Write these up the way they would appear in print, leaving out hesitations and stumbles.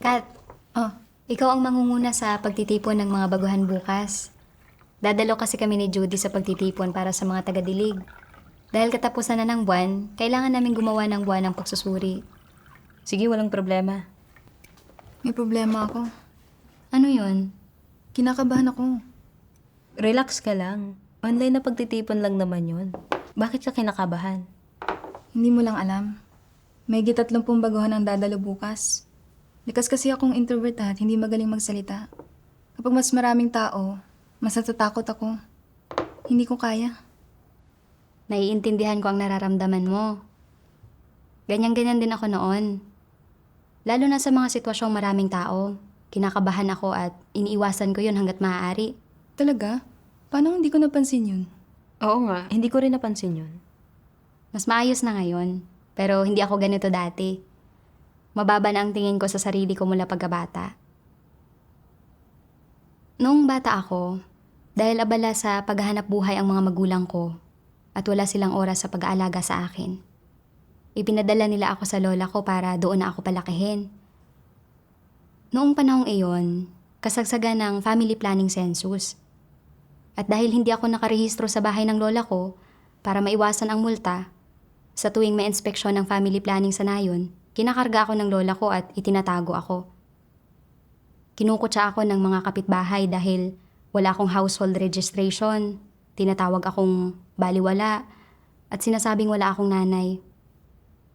Kat, Oh, ikaw ang mangunguna sa pagtitipon ng mga baguhan bukas. Dadalo kasi kami ni Judy sa pagtitipon para sa mga taga-dilig. Dahil katapusan na ng buwan, kailangan namin gumawa ng buwan ng pagsusuri. Sige, walang problema. may problema ako. Ano yun? Kinakabahan ako. Relax ka lang. Online na pagtitipon lang naman yun. Bakit ka kinakabahan? Hindi mo lang alam. May 30 baguhan ang dadalo bukas. Likas kasi akong introvert at hindi magaling magsalita. Kapag mas maraming tao, mas natatakot ako. Hindi ko kaya. Naiintindihan ko ang nararamdaman mo. Ganyan-ganyan din ako noon. Lalo na sa mga sitwasyong maraming tao. Kinakabahan ako at iniiwasan ko yun hanggat maaari. Talaga? Paano hindi ko napansin yun? Oo nga, hindi ko rin napansin yun. Mas maayos na ngayon, pero hindi ako ganito dati. Mababa na ang tingin ko sa sarili ko mula pagkabata. Noong bata ako, dahil abala sa paghahanap buhay ang mga magulang ko at wala silang oras sa pag-aalaga sa akin, ipinadala nila ako sa lola ko para doon na ako palakihin. Noong panahong iyon, kasagsagan ng family planning census. At dahil hindi ako nakarehistro sa bahay ng lola ko para maiwasan ang multa, sa tuwing may inspeksyon ng family planning sa nayon, kinakarga ako ng lola ko at itinatago ako. Kinukutsa ako ng mga kapitbahay dahil wala akong household registration, tinatawag akong baliwala, at sinasabing wala akong nanay.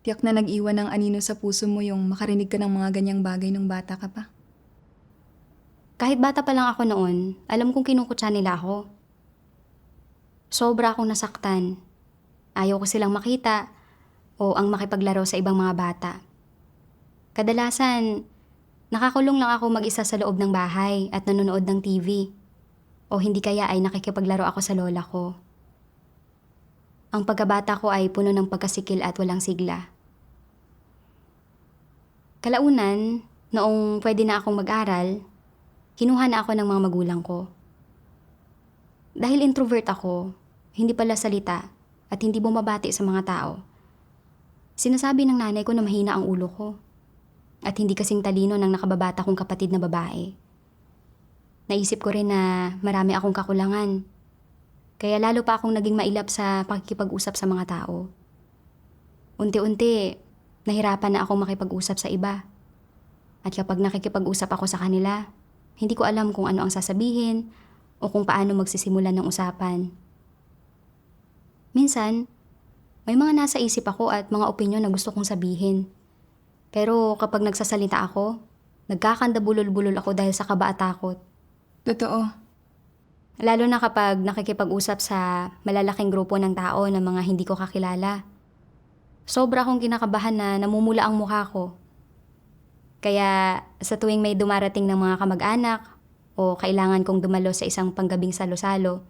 Tiyak na nag-iwan ng anino sa puso mo yung makarinig ka ng mga ganyang bagay nung bata ka pa. Kahit bata pa lang ako noon, alam kong kinukutsa nila ako. Sobra akong nasaktan. Ayaw ko silang makita o ang makipaglaro sa ibang mga bata. Kadalasan, nakakulong lang ako mag-isa sa loob ng bahay at nanonood ng TV. O hindi kaya ay nakikipaglaro ako sa lola ko. Ang pagkabata ko ay puno ng pagkasikil at walang sigla. Kalaunan, noong pwede na akong mag-aral, kinuha na ako ng mga magulang ko. Dahil introvert ako, hindi pala salita at hindi bumabati sa mga tao. Sinasabi ng nanay ko na mahina ang ulo ko at hindi kasing talino ng nakababata kong kapatid na babae. Naisip ko rin na marami akong kakulangan, kaya lalo pa akong naging mailap sa pakikipag-usap sa mga tao. Unti-unti, nahirapan na akong makipag-usap sa iba. At kapag nakikipag-usap ako sa kanila, hindi ko alam kung ano ang sasabihin o kung paano magsisimulan ng usapan. Minsan, may mga nasa isip ako at mga opinyon na gusto kong sabihin. Pero kapag nagsasalita ako, nagkakandabulol-bulol ako dahil sa kaba at takot. Totoo. Lalo na kapag nakikipag-usap sa malalaking grupo ng tao na mga hindi ko kakilala. Sobra akong kinakabahan na namumula ang mukha ko. Kaya sa tuwing may dumarating ng mga kamag-anak o kailangan kong dumalo sa isang panggabing salo-salo,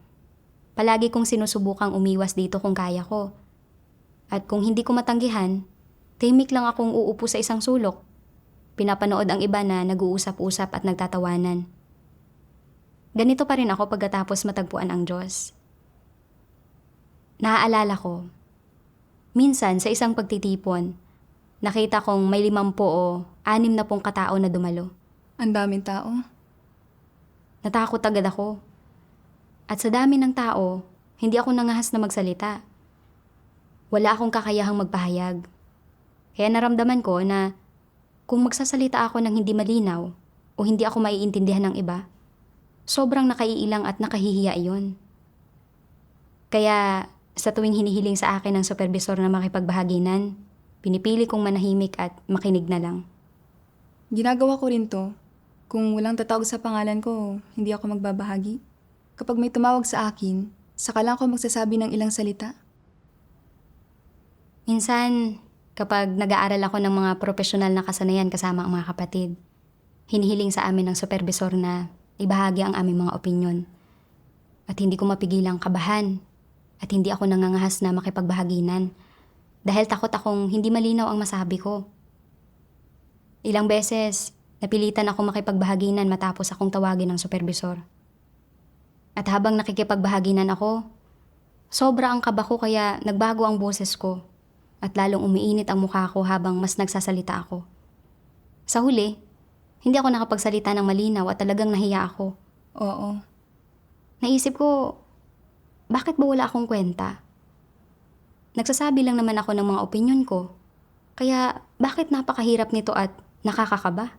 palagi kong sinusubukang umiwas dito kung kaya ko. At kung hindi ko matanggihan, tahimik lang akong uupo sa isang sulok. Pinapanood ang iba na nag-uusap-usap at nagtatawanan. Ganito pa rin ako pagkatapos matagpuan ang Diyos. Naaalala ko, minsan sa isang pagtitipon, nakita kong may 50 o 60 katao na dumalo. Ang daming tao. Natakot agad ako. At sa dami ng tao, hindi ako nangahas na magsalita. Wala akong kakayahang magpahayag. Kaya naramdaman ko na kung magsasalita ako ng hindi malinaw o hindi ako maiintindihan ng iba, sobrang nakaiilang at nakahihiya iyon. Kaya sa tuwing hinihiling sa akin ng supervisor na makipagbahaginan, pinipili kong manahimik at makinig na lang. Ginagawa ko rin to. Kung walang tatawag sa pangalan ko, hindi ako magbabahagi. Kapag may tumawag sa akin, saka lang ako magsasabi ng ilang salita. Minsan, kapag nag-aaral ako ng mga profesional na kasanayan kasama ang mga kapatid, hinihiling sa amin ng supervisor na ibahagi ang aming mga opinyon. At hindi ko mapigilang kabahan at hindi ako nangangahas na makipagbahaginan dahil takot akong hindi malinaw ang masabi ko. Ilang beses, napilitan ako makipagbahaginan matapos akong tawagin ng supervisor. At habang nakikipagbahaginan ako, sobra ang kaba ko kaya nagbago ang boses ko at lalong umiinit ang mukha ko habang mas nagsasalita ako. Sa huli, Hindi ako nakapagsalita ng malinaw at talagang nahiya ako. Oo. Naisip ko, bakit ba wala akong kwenta? Nagsasabi lang naman ako ng mga opinyon ko. Kaya bakit napakahirap nito at nakakakaba?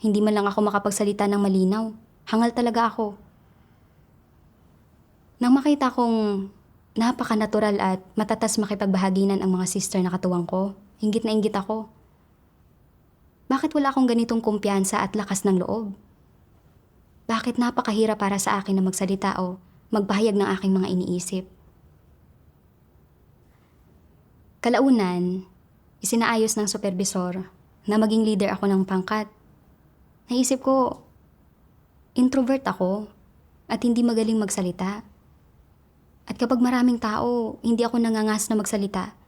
Hindi man lang ako makapagsalita ng malinaw. Hangal talaga ako. Nang makita kong napaka-natural at matatas makipagbahaginan ang mga sister na katuwang ko, inggit na inggit ako. Bakit wala akong ganitong kumpiyansa at lakas ng loob? Bakit napakahirap para sa akin na magsalita o magpahayag ng aking mga iniisip? Kalaunan, isinaayos ng supervisor na maging leader ako ng pangkat. Naisip ko, introvert ako at hindi magaling magsalita. At kapag maraming tao, hindi ako nangangas na magsalita.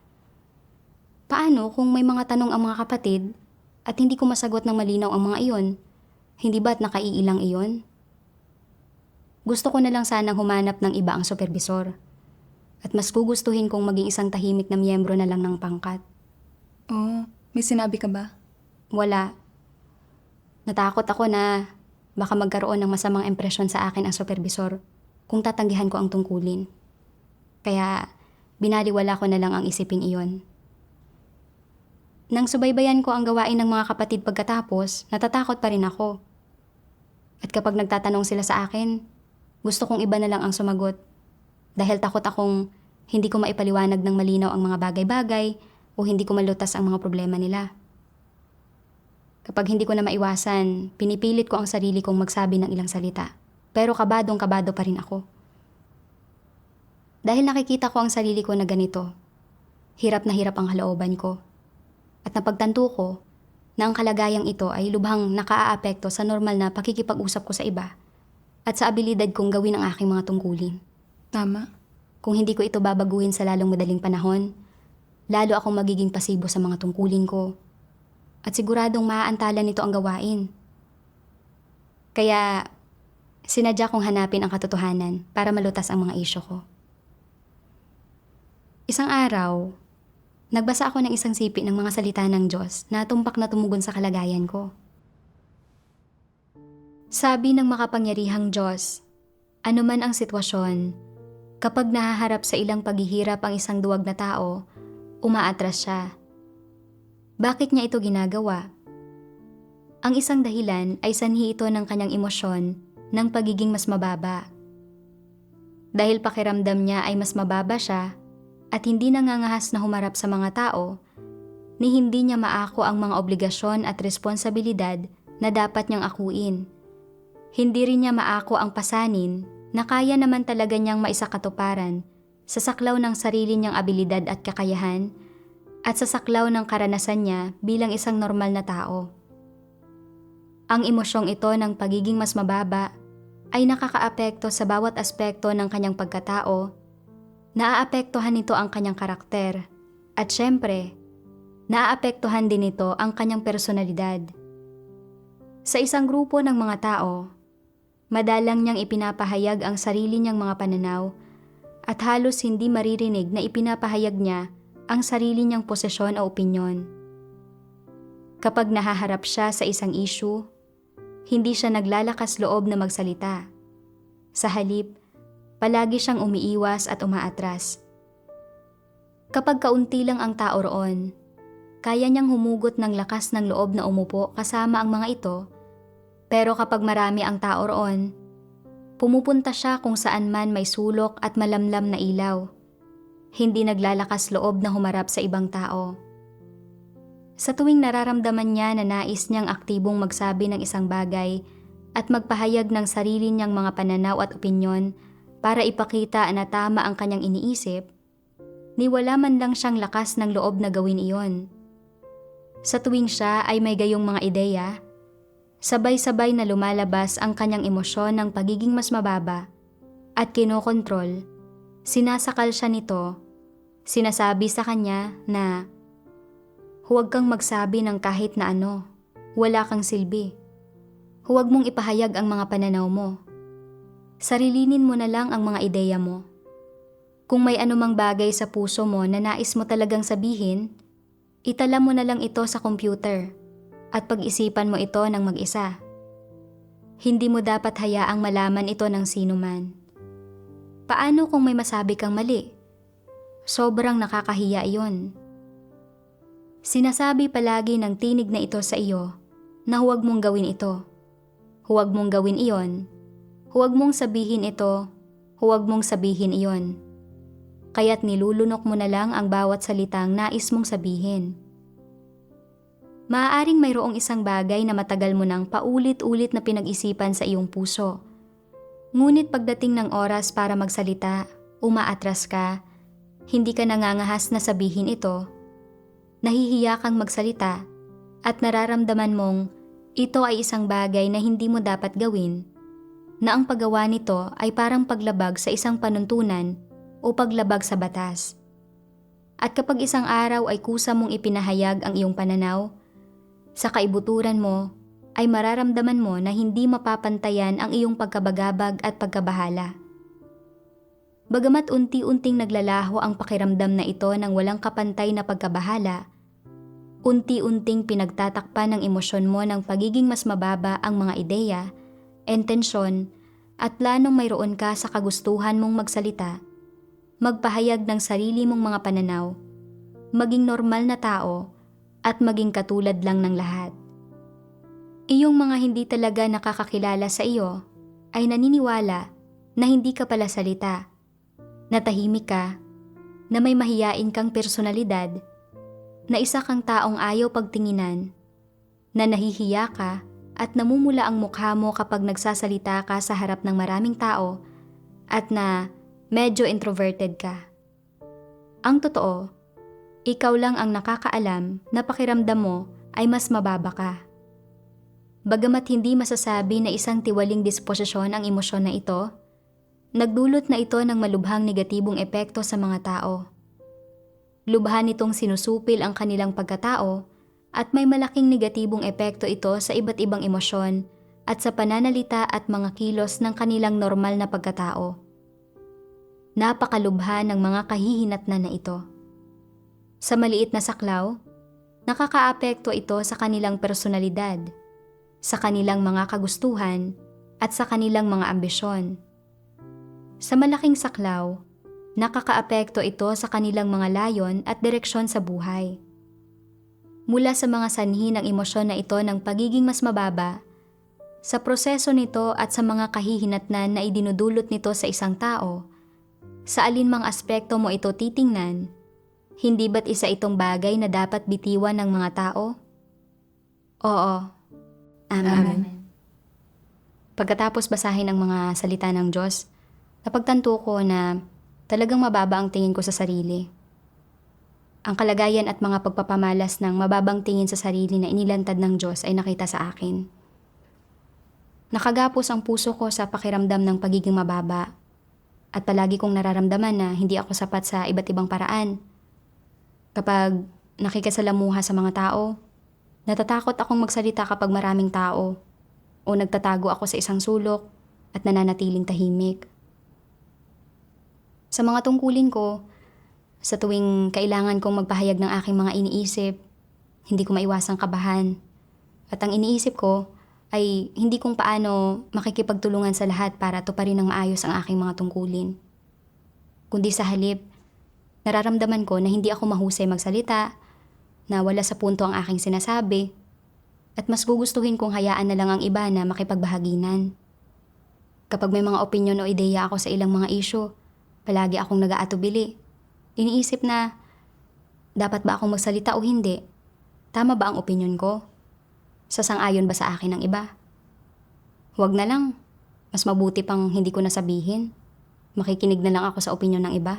Paano kung may mga tanong ang mga kapatid at hindi ko masagot ng malinaw ang mga iyon? Hindi ba't nakaiilang iyon? Gusto ko na lang sanang humanap ng iba ang supervisor. At mas gugustuhin kong maging isang tahimik na miyembro na lang ng pangkat. Oo. May sinabi ka ba? Wala. Natakot ako na baka magkaroon ng masamang impresyon sa akin ang supervisor kung tatanggihan ko ang tungkulin. Kaya binaliwala ko na lang ang isiping iyon. Nang subaybayan ko ang gawain ng mga kapatid pagkatapos, natatakot pa rin ako. At kapag nagtatanong sila sa akin, gusto kong iba na lang ang sumagot. Dahil takot akong hindi ko maipaliwanag ng malinaw ang mga bagay-bagay o hindi ko malutas ang mga problema nila. Kapag hindi ko na maiwasan, pinipilit ko ang sarili kong magsabi ng ilang salita. Pero kabadong-kabado pa rin ako. Dahil nakikita ko ang sarili ko na ganito, hirap na hirap ang kalooban ko. At napagtanto ko na ang kalagayang ito ay lubhang nakaaapekto sa normal na pakikipag-usap ko sa iba at sa abilidad kong gawin ang aking mga tungkulin. Tama. Kung hindi ko ito babaguhin sa lalong madaling panahon, lalo akong magiging pasibo sa mga tungkulin ko. At siguradong maaantala nito ang gawain. Kaya, sinadya kong hanapin ang katotohanan para malutas ang mga isyu ko. Isang araw, nagbasa ako ng isang sipi ng mga salita ng Diyos na tumpak na tumugon sa kalagayan ko. Sabi ng makapangyarihang Diyos, anuman ang sitwasyon, kapag nahaharap sa ilang paghihirap ang isang duwag na tao, umaatras siya. Bakit niya ito ginagawa? Ang isang dahilan ay sanhi ito ng kanyang emosyon ng pagiging mas mababa. Dahil pakiramdam niya ay mas mababa siya at hindi nangangahas na humarap sa mga tao, ni hindi niya maako ang mga obligasyon at responsibilidad na dapat niyang akuin. Hindi rin niya maako ang pasanin na kaya naman talaga niyang maisakatuparan sa saklaw ng sarili niyang abilidad at kakayahan at sa saklaw ng karanasan niya bilang isang normal na tao. Ang emosyong ito ng pagiging mas mababa ay nakakaapekto sa bawat aspekto ng kanyang pagkatao, naaapektuhan nito ang kanyang karakter, at syempre, naaapektuhan din nito ang kanyang personalidad. Sa isang grupo ng mga tao, madalang niyang ipinapahayag ang sarili niyang mga pananaw at halos hindi maririnig na ipinapahayag niya ang sarili niyang posisyon o opinyon. Kapag nahaharap siya sa isang issue, hindi siya naglalakas loob na magsalita. Sa halip, palagi siyang umiiwas at umaatras. Kapag kaunti lang ang tao roon, kaya niyang humugot ng lakas ng loob na umupo kasama ang mga ito, pero kapag marami ang tao roon, pumupunta siya kung saan man may sulok at malamlam na ilaw. Hindi naglalakas loob na humarap sa ibang tao. Sa tuwing nararamdaman niya na nais niyang aktibong magsabi ng isang bagay at magpahayag ng sarili niyang mga pananaw at opinyon para ipakita na tama ang kanyang iniisip, ni wala man lang siyang lakas ng loob na gawin iyon. Sa tuwing siya ay may gayong mga ideya, sabay-sabay na lumalabas ang kanyang emosyon ng pagiging mas mababa at kinokontrol, sinasakal siya nito, sinasabi sa kanya na huwag kang magsabi ng kahit na ano, wala kang silbi. Huwag mong ipahayag ang mga pananaw mo. Sarilinin mo na lang ang mga ideya mo. Kung may anumang bagay sa puso mo na nais mo talagang sabihin, itala mo na lang ito sa computer at pag-isipan mo ito ng mag-isa. Hindi mo dapat hayaang malaman ito ng sino man. Paano kung may masabi kang mali? Sobrang nakakahiya iyon. Sinasabi palagi ng tinig na ito sa iyo na huwag mong gawin ito. Huwag mong gawin iyon. Huwag mong sabihin ito. Huwag mong sabihin iyon. Kaya't nilulunok mo na lang ang bawat salitang nais mong sabihin. Maaaring mayroong isang bagay na matagal mo nang paulit-ulit na pinag-isipan sa iyong puso. Ngunit pagdating ng oras para magsalita, umaatras ka, hindi ka nangangahas na sabihin ito, nahihiya kang magsalita, at nararamdaman mong ito ay isang bagay na hindi mo dapat gawin, na ang paggawa nito ay parang paglabag sa isang panuntunan o paglabag sa batas. At kapag isang araw ay kusa mong ipinahayag ang iyong pananaw, sa kaibuturan mo ay mararamdaman mo na hindi mapapantayan ang iyong pagkabagabag at pagkabahala. Bagamat unti-unting naglalaho ang pakiramdam na ito ng walang kapantay na pagkabahala, unti-unting pinagtatakpan ng emosyon mo ng pagiging mas mababa ang mga ideya, intensyon, at planong mayroon ka sa kagustuhan mong magsalita, magpahayag ng sarili mong mga pananaw, maging normal na tao, at maging katulad lang ng lahat. Iyong mga hindi talaga nakakakilala sa iyo ay naniniwala na hindi ka pala salita, na tahimik ka, na may mahiyain kang personalidad, na isa kang taong ayaw pagtinginan, na nahihiya ka at namumula ang mukha mo kapag nagsasalita ka sa harap ng maraming tao at na medyo introverted ka. Ang totoo, ikaw lang ang nakakaalam na pakiramdam mo ay mas mababa ka. Bagamat hindi masasabi na isang tiwaling disposisyon ang emosyon na ito, nagdulot na ito ng malubhang negatibong epekto sa mga tao. Lubha nitong sinusupil ang kanilang pagkatao at may malaking negatibong epekto ito sa iba't ibang emosyon at sa pananalita at mga kilos ng kanilang normal na pagkatao. Napakalubha ng mga kahihinatnan na ito. Sa maliit na saklaw, nakakaapekto ito sa kanilang personalidad, sa kanilang mga kagustuhan, at sa kanilang mga ambisyon. Sa malaking saklaw, nakakaapekto ito sa kanilang mga layon at direksyon sa buhay. Mula sa mga sanhi ng emosyon na ito ng pagiging mas mababa, sa proseso nito at sa mga kahihinatnan na idinudulot nito sa isang tao, sa alinmang aspekto mo ito titingnan, hindi ba't isa itong bagay na dapat bitiwan ng mga tao? Oo. Amen. Pagkatapos basahin ang mga salita ng Diyos, napagtanto ko na talagang mababa ang tingin ko sa sarili. Ang kalagayan at mga pagpapamalas ng mababang tingin sa sarili na inilantad ng Diyos ay nakita sa akin. Nakagapos ang puso ko sa pakiramdam ng pagiging mababa at palagi kong nararamdaman na hindi ako sapat sa iba't ibang paraan. Kapag nakikisalamuha sa mga tao, natatakot akong magsalita kapag maraming tao o nagtatago ako sa isang sulok at nananatiling tahimik. Sa mga tungkulin ko, sa tuwing kailangan kong magpahayag ng aking mga iniisip, hindi ko maiwasang kabahan. At ang iniisip ko ay hindi kung paano makikipagtulungan sa lahat para tuparin ng maayos ang aking mga tungkulin. Kundi sa halip, nararamdaman ko na hindi ako mahusay magsalita, na wala sa punto ang aking sinasabi, at mas gugustuhin kong hayaan na lang ang iba na makipagbahaginan. Kapag may mga opinyon o ideya ako sa ilang mga isyu, palagi akong nag-aatubili. Iniisip na, dapat ba akong magsalita o hindi? Tama ba ang opinyon ko? Sasang-ayon ba sa akin ng iba? Huwag na lang. Mas mabuti pang hindi ko nasabihin. Makikinig na lang ako sa opinyon ng iba.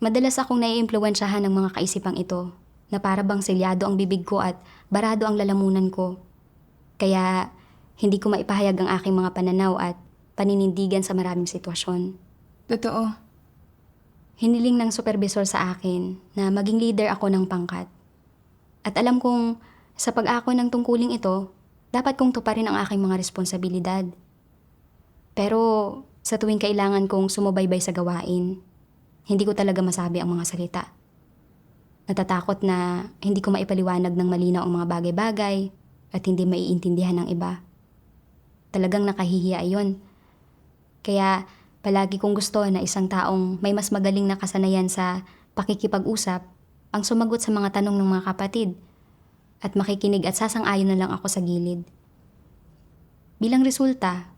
Madalas akong naiimpluwensyahan ng mga kaisipang ito na para bang selyado ang bibig ko at barado ang lalamunan ko. Kaya hindi ko maipahayag ang aking mga pananaw at paninindigan sa maraming sitwasyon. Totoo. Hiniling ng supervisor sa akin na maging leader ako ng pangkat. At alam kong sa pag-ako ng tungkuling ito, dapat kong tuparin ang aking mga responsibilidad. Pero sa tuwing kailangan kong sumubaybay sa gawain, hindi ko talaga masabi ang mga salita. Natatakot na hindi ko maipaliwanag ng malinaw ang mga bagay-bagay at hindi maiintindihan ng iba. Talagang nakahihiya iyon. Kaya palagi kong gusto na isang taong may mas magaling na kasanayan sa pakikipag-usap ang sumagot sa mga tanong ng mga kapatid at makikinig at sasang-ayon na lang ako sa gilid. Bilang resulta,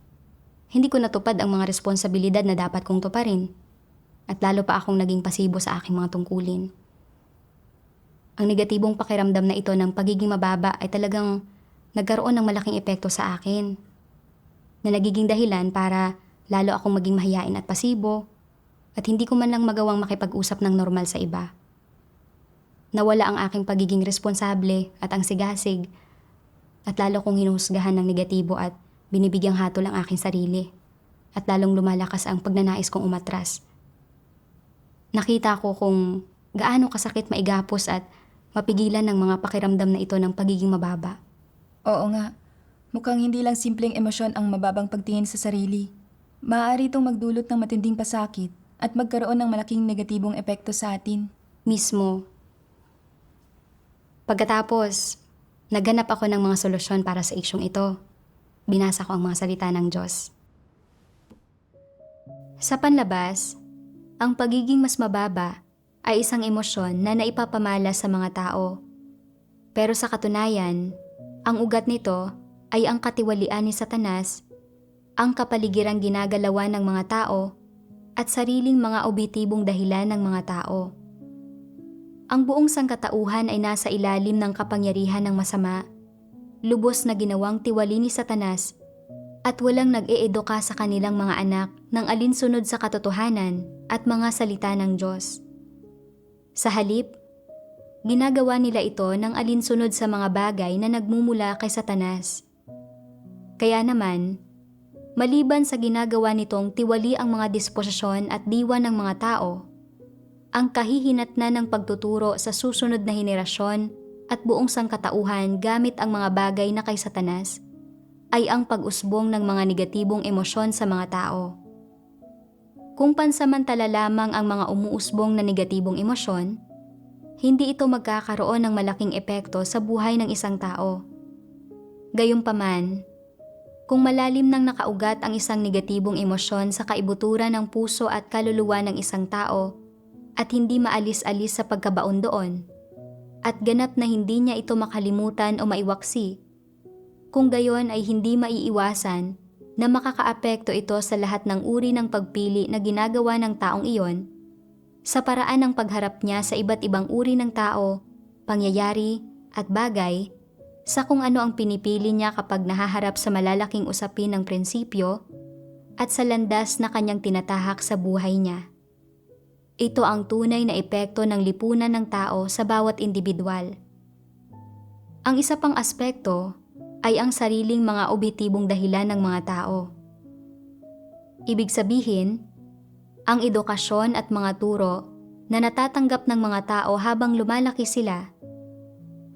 hindi ko natupad ang mga responsibilidad na dapat kong tuparin at lalo pa akong naging pasibo sa aking mga tungkulin. Ang negatibong pakiramdam na ito ng pagiging mababa ay talagang nagkaroon ng malaking epekto sa akin na nagiging dahilan para lalo akong maging mahiyain at pasibo at hindi ko man lang magawang makipag-usap ng normal sa iba. Nawala ang aking pagiging responsable at ang sigasig at lalo kong hinuhusgahan ng negatibo at binibigyang hatol ang aking sarili at lalong lumalakas ang pagnanais kong umatras. Nakita ko kung gaano kasakit maigapos at mapigilan ng mga pakiramdam na ito ng pagiging mababa. Oo nga, mukhang hindi lang simpleng emosyon ang mababang pagtingin sa sarili. Maaari itong magdulot ng matinding pasakit at magkaroon ng malaking negatibong epekto sa atin. Mismo. Pagkatapos, naghanap ako ng mga solusyon para sa isyong ito. Binasa ko ang mga salita ng Diyos. Sa panlabas, ang pagiging mas mababa ay isang emosyon na naipapamala sa mga tao. Pero sa katunayan, ang ugat nito ay ang katiwalian ni Satanas, ang kapaligirang ginagalawan ng mga tao at sariling mga obitibong dahilan ng mga tao. Ang buong sangkatauhan ay nasa ilalim ng kapangyarihan ng masama, lubos na ginawang tiwali ni Satanas at walang nag-eeduka sa kanilang mga anak ng alinsunod sa katotohanan at mga salita ng Diyos. Sa halip, ginagawa nila ito ng alinsunod sa mga bagay na nagmumula kay Satanas. Kaya naman, maliban sa ginagawa nitong tiwali ang mga disposisyon at diwa ng mga tao, ang kahihinatnan ng pagtuturo sa susunod na henerasyon at buong sangkatauhan gamit ang mga bagay na kay Satanas ay ang pag-usbong ng mga negatibong emosyon sa mga tao. Kung pansamantala lamang ang mga umuusbong na negatibong emosyon, hindi ito magkakaroon ng malaking epekto sa buhay ng isang tao. Gayunpaman, kung malalim nang nakaugat ang isang negatibong emosyon sa kaibuturan ng puso at kaluluwa ng isang tao at hindi maalis-alis sa pagkabaon doon, at ganap na hindi niya ito makalimutan o maiwaksi, kung gayon ay hindi maiiwasan na makakaapekto ito sa lahat ng uri ng pagpili na ginagawa ng taong iyon sa paraan ng pagharap niya sa iba't ibang uri ng tao, pangyayari at bagay sa kung ano ang pinipili niya kapag nahaharap sa malalaking usapin ng prinsipyo at sa landas na kanyang tinatahak sa buhay niya. Ito ang tunay na epekto ng lipunan ng tao sa bawat individual. Ang isa pang aspekto ay ang sariling mga obitibong dahilan ng mga tao. Ibig sabihin, ang edukasyon at mga turo na natatanggap ng mga tao habang lumalaki sila,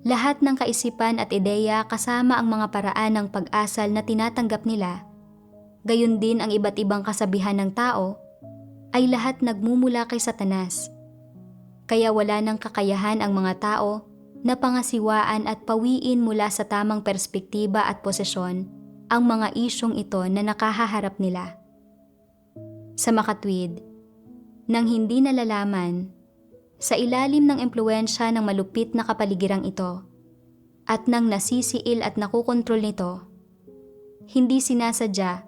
lahat ng kaisipan at ideya kasama ang mga paraan ng pag-asal na tinatanggap nila, gayon din ang iba't ibang kasabihan ng tao, ay lahat nagmumula kay Satanas. Kaya wala nang kakayahan ang mga tao na pangasiwaan at pawiin mula sa tamang perspektiba at posisyon ang mga isyong ito na nakahaharap nila. Sa makatwid, nang hindi nalalaman, sa ilalim ng impluwensya ng malupit na kapaligirang ito, at nang nasisiil at nakukontrol nito, hindi sinasadya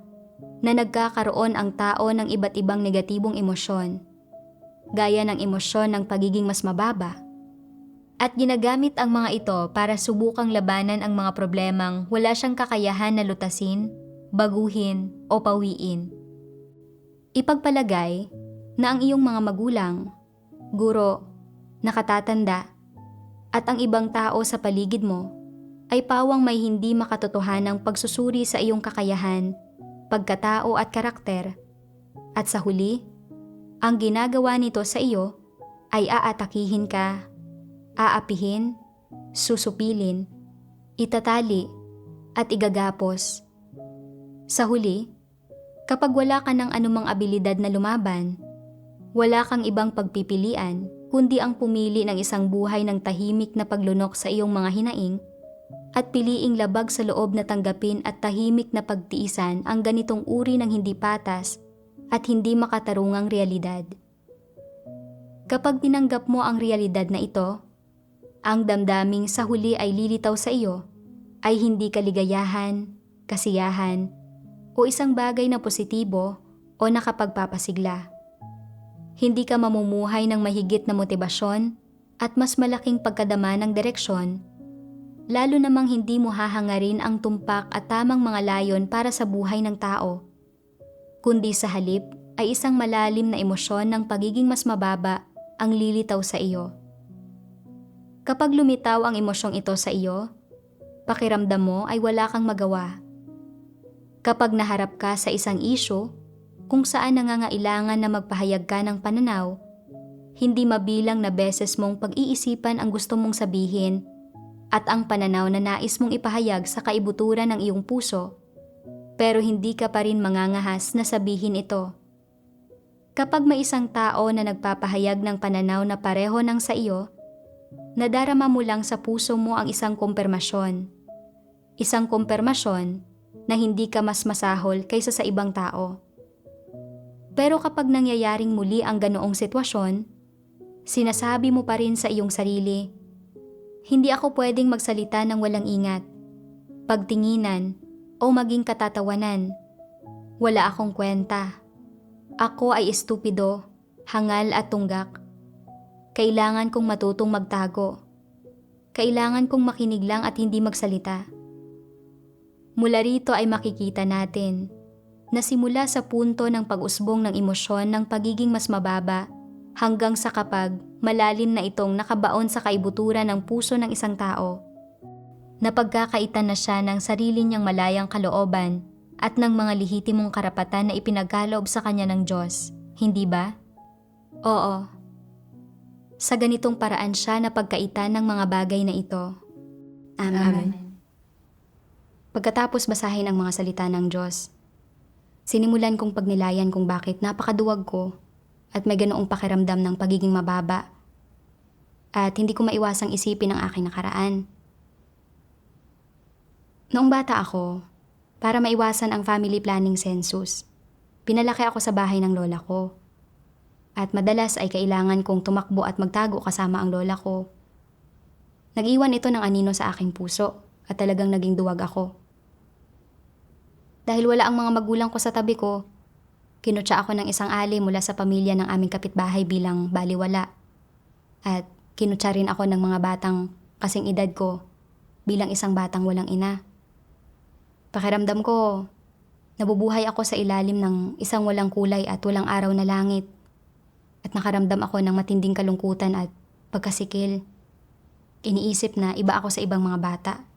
na nagkakaroon ang tao ng iba't ibang negatibong emosyon, gaya ng emosyon ng pagiging mas mababa, at ginagamit ang mga ito para subukang labanan ang mga problemang wala siyang kakayahan na lutasin, baguhin o pawiin. Ipagpalagay na ang iyong mga magulang, guro, nakatatanda, at ang ibang tao sa paligid mo ay pawang may hindi makatotohanang pagsusuri sa iyong kakayahan, pagkatao at karakter, at sa huli, ang ginagawa nito sa iyo ay aatakihin ka, aapihin, susupilin, itatali, at igagapos. Sa huli, kapag wala ka ng anumang abilidad na lumaban, wala kang ibang pagpipilian kundi ang pumili ng isang buhay ng tahimik na paglunok sa iyong mga hinaing at piliing labag sa loob na tanggapin at tahimik na pagtiisan ang ganitong uri ng hindi patas at hindi makatarungang realidad. Kapag tinanggap mo ang realidad na ito, ang damdaming sa huli ay lilitaw sa iyo ay hindi kaligayahan, kasiyahan, o isang bagay na positibo o nakapagpapasigla. Hindi ka mamumuhay ng mahigit na motibasyon at mas malaking pagkadama ng direksyon, lalo namang hindi mo hahangarin ang tumpak at tamang mga layon para sa buhay ng tao, kundi sa halip ay isang malalim na emosyon ng pagiging mas mababa ang lilitaw sa iyo. Kapag lumitaw ang emosyong ito sa iyo, pakiramdam mo ay wala kang magawa. Kapag naharap ka sa isang issue, kung saan nangangailangan na magpahayag ka ng pananaw, hindi mabilang na beses mong pag-iisipan ang gusto mong sabihin at ang pananaw na nais mong ipahayag sa kaibuturan ng iyong puso, pero hindi ka pa rin mangangahas na sabihin ito. Kapag may isang tao na nagpapahayag ng pananaw na pareho ng sa iyo, nadarama mo lang sa puso mo ang isang kumpirmasyon. Isang kumpirmasyon na hindi ka mas masahol kaysa sa ibang tao. Pero kapag nangyayaring muli ang ganoong sitwasyon, sinasabi mo pa rin sa iyong sarili, hindi ako pwedeng magsalita ng walang ingat, pagtinginan, o maging katatawanan. Wala akong kwenta. Ako ay estupido, hangal at tunggak. Kailangan kong matutong magtago. Kailangan kong makinig lang at hindi magsalita. Mula rito ay makikita natin na simula sa punto ng pag-usbong ng emosyon ng pagiging mas mababa hanggang sa kapag malalim na itong nakabaon sa kaibuturan ng puso ng isang tao, napagkakaitan na siya ng sarili niyang malayang kalooban at ng mga lehitimong karapatan na ipinagkaloob sa kanya ng Diyos, hindi ba? Oo. Sa ganitong paraan siya napagkaitan ng mga bagay na ito. Amen. Pagkatapos basahin ang mga salita ng Diyos, sinimulan kong pagnilayan kung bakit napakaduwag ko at may ganoong pakiramdam ng pagiging mababa at hindi ko maiwasang isipin ang aking nakaraan. Noong bata ako, para maiwasan ang family planning census, pinalaki ako sa bahay ng lola ko. At madalas ay kailangan kong tumakbo at magtago kasama ang lola ko. Nag-iwan ito ng anino sa aking puso at talagang naging duwag ako. Dahil wala ang mga magulang ko sa tabi ko, kinutya ako ng isang ali mula sa pamilya ng aming kapitbahay bilang baliwala. At kinutya rin ako ng mga batang kasing edad ko bilang isang batang walang ina. Pakiramdam ko, nabubuhay ako sa ilalim ng isang walang kulay at walang araw na langit. At nakaramdam ako ng matinding kalungkutan at pagkasikil. Iniisip na iba ako sa ibang mga bata.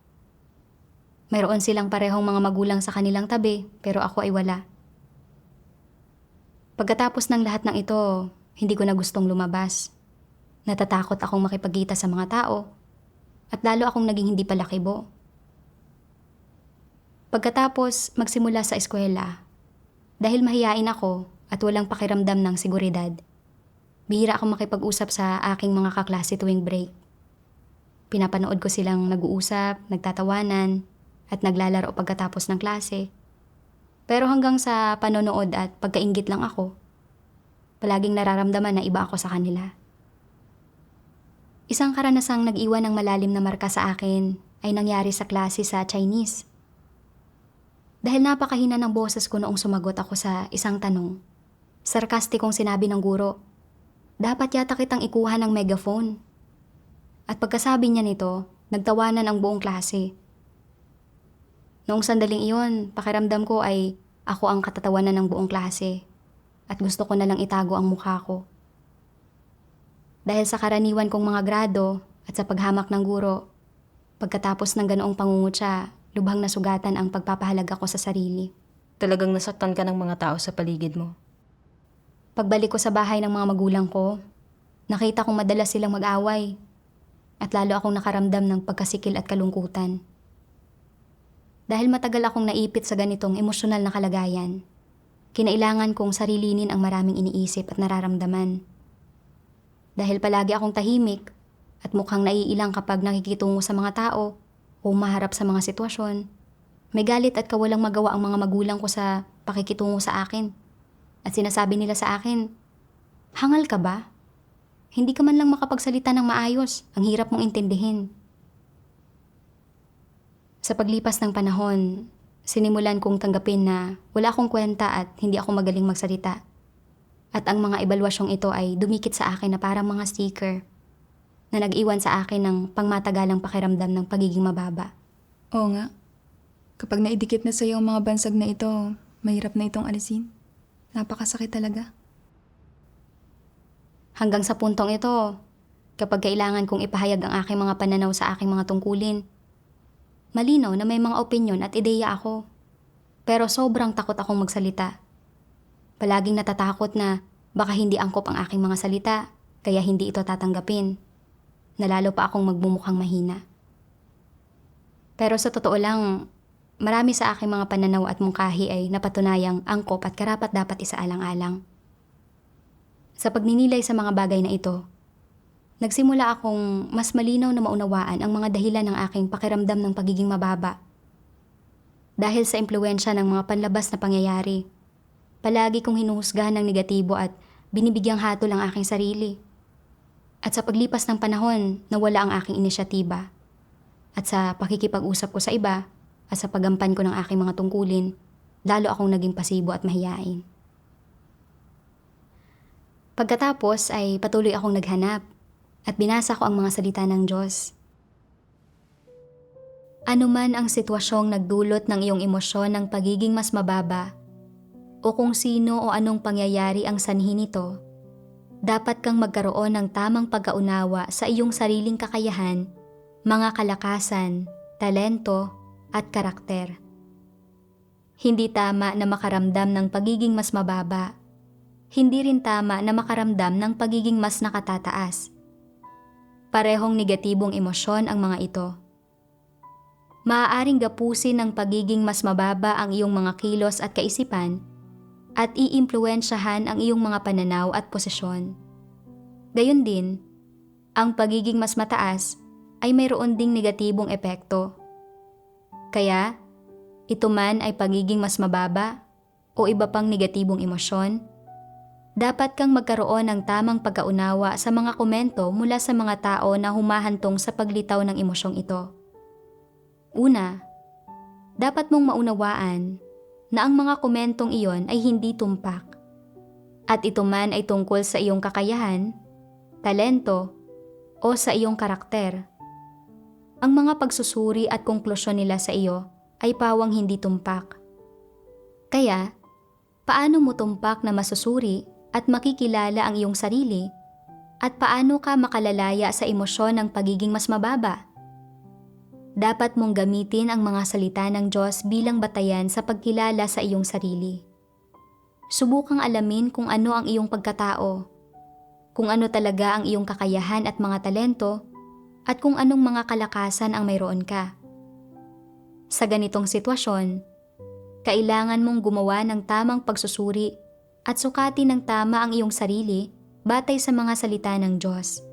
Mayroon silang parehong mga magulang sa kanilang tabi, pero ako ay wala. Pagkatapos ng lahat ng ito, hindi ko na gustong lumabas. Natatakot akong makipagkita sa mga tao, at lalo akong naging hindi palakibo. Pagkatapos magsimula sa eskwela, dahil mahiyain ako at walang pakiramdam ng seguridad, bihira akong makipag-usap sa aking mga kaklase tuwing break. Pinapanood ko silang nag-uusap, nagtatawanan, at naglalaro pagkatapos ng klase. Pero hanggang sa panonood at pagkainggit lang ako, palaging nararamdaman na iba ako sa kanila. Isang karanasang nag-iwan ng malalim na marka sa akin ay nangyari sa klase sa Chinese. Dahil napakahina ng boses ko noong sumagot ako sa isang tanong, sarkastikong sinabi ng guro, dapat yata kitang ikuha ng megaphone. At pagkasabi niya nito, nagtawanan ang buong klase. Noong sandaling iyon, pakiramdam ko ay ako ang katatawanan ng buong klase at gusto ko na lang itago ang mukha ko. Dahil sa karaniwan kong mga grado at sa paghamak ng guro, pagkatapos ng ganoong pangungutya, lubhang nasugatan ang pagpapahalaga ko sa sarili. Talagang nasaktan ka ng mga tao sa paligid mo. Pagbalik ko sa bahay ng mga magulang ko, nakita kong madalas silang mag-away at lalo akong nakaramdam ng pagkasikil at kalungkutan. Dahil matagal akong naipit sa ganitong emosyonal na kalagayan, kinailangan kong sarilinin ang maraming iniisip at nararamdaman. Dahil palagi akong tahimik at mukhang naiilang kapag nakikitungo sa mga tao o maharap sa mga sitwasyon. May galit at kawalang magawa ang mga magulang ko sa pakikitungo sa akin. At sinasabi nila sa akin, "Hangal ka ba? Hindi ka man lang makapagsalita ng maayos. Ang hirap mong intindihin." Sa paglipas ng panahon, sinimulan kong tanggapin na wala akong kwenta at hindi ako magaling magsalita. At ang mga ebalwasyong ito ay dumikit sa akin na parang mga sticker na nag-iwan sa akin ng pangmatagalang pakiramdam ng pagiging mababa. Oo nga. Kapag naidikit na sa'yo ang mga bansag na ito, mahirap na itong alisin. Napakasakit talaga. Hanggang sa puntong ito, kapag kailangan kong ipahayag ang aking mga pananaw sa aking mga tungkulin, malinaw na may mga opinyon at ideya ako. Pero sobrang takot akong magsalita. Palaging natatakot na baka hindi angkop ang aking mga salita, kaya hindi ito tatanggapin. Nalalo pa akong magmumukhang mahina. Pero sa totoo lang, marami sa aking mga pananaw at mungkahi ay napatunayang angkop at karapat dapat isaalang-alang. Sa pagninilay sa mga bagay na ito, nagsimula akong mas malinaw na maunawaan ang mga dahilan ng aking pakiramdam ng pagiging mababa. Dahil sa impluwensya ng mga panlabas na pangyayari, palagi kong hinuhusgahan ng negatibo at binibigyang hatol ang aking sarili. At sa paglipas ng panahon, nawala ang aking inisyatiba. At sa pakikipag-usap ko sa iba at sa paggampan ko ng aking mga tungkulin, lalo akong naging pasibo at mahiyain. Pagkatapos ay patuloy akong naghanap at binasa ko ang mga salita ng Diyos. Ano man ang sitwasyong nagdulot ng iyong emosyon ng pagiging mas mababa o kung sino o anong pangyayari ang sanhi nito, dapat kang magkaroon ng tamang pagkaunawa sa iyong sariling kakayahan, mga kalakasan, talento at karakter. Hindi tama na makaramdam ng pagiging mas mababa. Hindi rin tama na makaramdam ng pagiging mas nakatataas. Parehong negatibong emosyon ang mga ito. Maaaring gapusin ng pagiging mas mababa ang iyong mga kilos at kaisipan at iimpluwensyahan ang iyong mga pananaw at posisyon. Gayon din, ang pagiging mas mataas ay mayroon ding negatibong epekto. Kaya, ito man ay pagiging mas mababa o iba pang negatibong emosyon, dapat kang magkaroon ng tamang pagkaunawa sa mga komento mula sa mga tao na humahantong sa paglitaw ng emosyong ito. Una, dapat mong maunawaan na ang mga komentong iyon ay hindi tumpak. At ito man ay tungkol sa iyong kakayahan, talento, o sa iyong karakter. Ang mga pagsusuri at konklusyon nila sa iyo ay pawang hindi tumpak. Kaya, paano mo tumpak na masusuri at makikilala ang iyong sarili at paano ka makalalaya sa emosyon ng pagiging mas mababa? Dapat mong gamitin ang mga salita ng Diyos bilang batayan sa pagkilala sa iyong sarili. Subukang alamin kung ano ang iyong pagkatao, kung ano talaga ang iyong kakayahan at mga talento, at kung anong mga kalakasan ang mayroon ka. Sa ganitong sitwasyon, kailangan mong gumawa ng tamang pagsusuri at sukatin ng tama ang iyong sarili batay sa mga salita ng Diyos.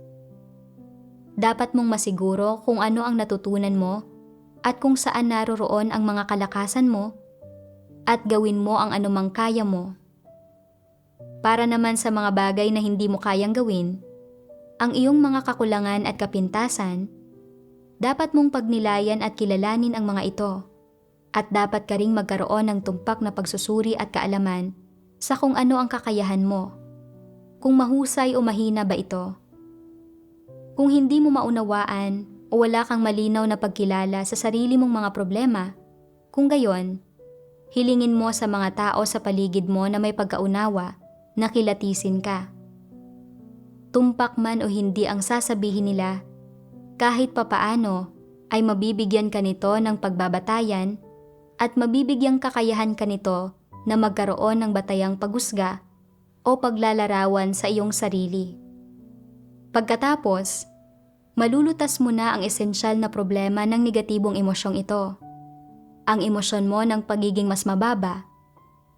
Dapat mong masiguro kung ano ang natutunan mo at kung saan naroroon ang mga kalakasan mo at gawin mo ang anumang kaya mo. Para naman sa mga bagay na hindi mo kayang gawin, ang iyong mga kakulangan at kapintasan, dapat mong pagnilayan at kilalanin ang mga ito at dapat ka ring magkaroon ng tumpak na pagsusuri at kaalaman sa kung ano ang kakayahan mo, kung mahusay o mahina ba ito. Kung hindi mo maunawaan o wala kang malinaw na pagkilala sa sarili mong mga problema, kung gayon, hilingin mo sa mga tao sa paligid mo na may pagkaunawa na kilatisin ka. Tumpak man o hindi ang sasabihin nila, kahit papaano ay mabibigyan ka nito ng pagbabatayan at mabibigyang kakayahan ka nito na magkaroon ng batayang paghusga o paglalarawan sa iyong sarili. Pagkatapos, malulutas mo na ang esensyal na problema ng negatibong emosyong ito, ang emosyon mo ng pagiging mas mababa,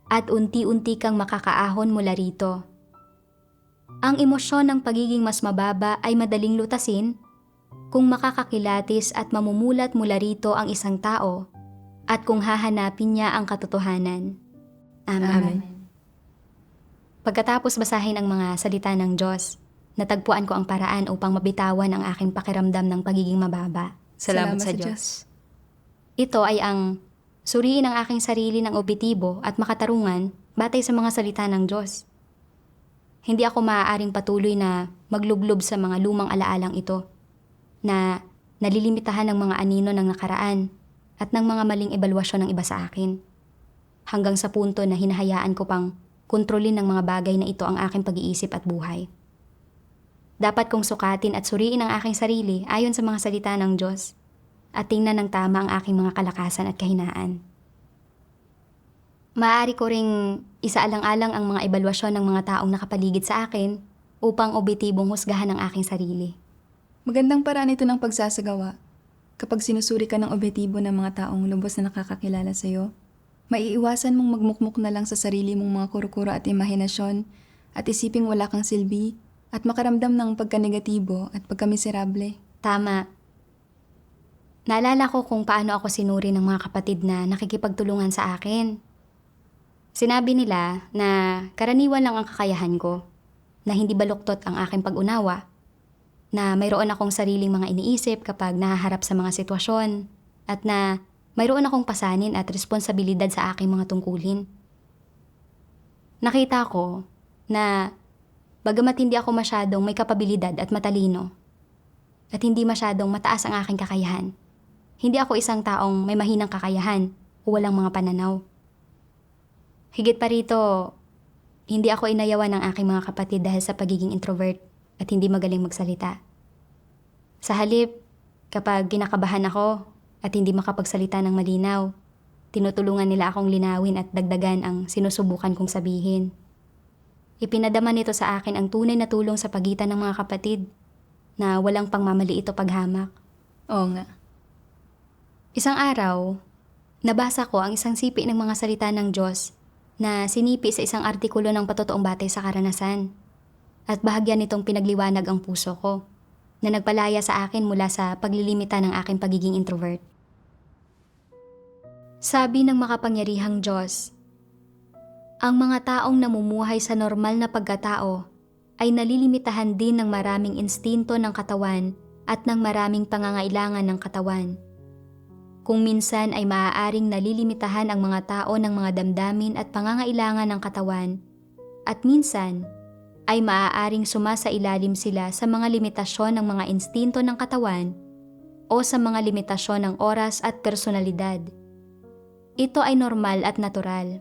at unti-unti kang makakaahon mula rito. Ang emosyon ng pagiging mas mababa ay madaling lutasin kung makakakilatis at mamumulat mula rito ang isang tao at kung hahanapin niya ang katotohanan. Amen. Pagkatapos basahin ang mga salita ng Diyos, natagpuan ko ang paraan upang mabitawan ang aking pakiramdam ng pagiging mababa. Salamat sa Diyos. Ito ay ang suriin ang aking sarili ng objektibo at makatarungan batay sa mga salita ng Diyos. Hindi ako maaaring patuloy na maglublob sa mga lumang alaalang ito na nalilimitahan ng mga anino ng nakaraan at ng mga maling ebalwasyon ng iba sa akin. Hanggang sa punto na hinahayaan ko pang kontrolin ng mga bagay na ito ang aking pag-iisip at buhay. Dapat kong sukatin at suriin ang aking sarili ayon sa mga salita ng Diyos at tingnan ng tama ang aking mga kalakasan at kahinaan. Maaari ko ring isaalang-alang ang mga ebalwasyon ng mga taong nakapaligid sa akin upang objektibong husgahan ang aking sarili. Magandang paraan ito ng pagsasagawa. Kapag sinusuri ka ng objektibo ng mga taong lubos na nakakakilala sa'yo, maiiwasan mong magmukmuk na lang sa sarili mong mga kuro-kuro at imahinasyon at isiping wala kang silbi at makaramdam ng pagka-negatibo at pagka-miserable. Tama. Naalala ko kung paano ako sinuri ng mga kapatid na nakikipagtulungan sa akin. Sinabi nila na karaniwan lang ang kakayahan ko, na hindi baluktot ang aking pag-unawa, na mayroon akong sariling mga iniisip kapag nahaharap sa mga sitwasyon, at na mayroon akong pasanin at responsibilidad sa aking mga tungkulin. Nakita ko na bagamat hindi ako masyadong may kapabilidad at matalino, at hindi masyadong mataas ang aking kakayahan, hindi ako isang taong may mahinang kakayahan o walang mga pananaw. Higit pa rito, hindi ako inayawan ng aking mga kapatid dahil sa pagiging introvert at hindi magaling magsalita. Sa halip, kapag kinakabahan ako at hindi makapagsalita ng malinaw, tinutulungan nila akong linawin at dagdagan ang sinusubukan kong sabihin. Ipinadama nito sa akin ang tunay na tulong sa pagitan ng mga kapatid na walang pangmamaliit o paghamak. Oo nga. Isang araw, nabasa ko ang isang sipi ng mga salita ng Diyos na sinipi sa isang artikulo ng patotoong batay sa karanasan. At bahagyan nitong pinagliwanag ang puso ko na nagpalaya sa akin mula sa paglilimita ng aking pagiging introvert. Sabi ng makapangyarihang Diyos, ang mga taong namumuhay sa normal na pagkatao ay nalilimitahan din ng maraming instinto ng katawan at ng maraming pangangailangan ng katawan. Kung minsan ay maaaring nalilimitahan ang mga tao ng mga damdamin at pangangailangan ng katawan, at minsan ay maaaring sumasailalim sila sa mga limitasyon ng mga instinto ng katawan o sa mga limitasyon ng oras at personalidad. Ito ay normal at natural.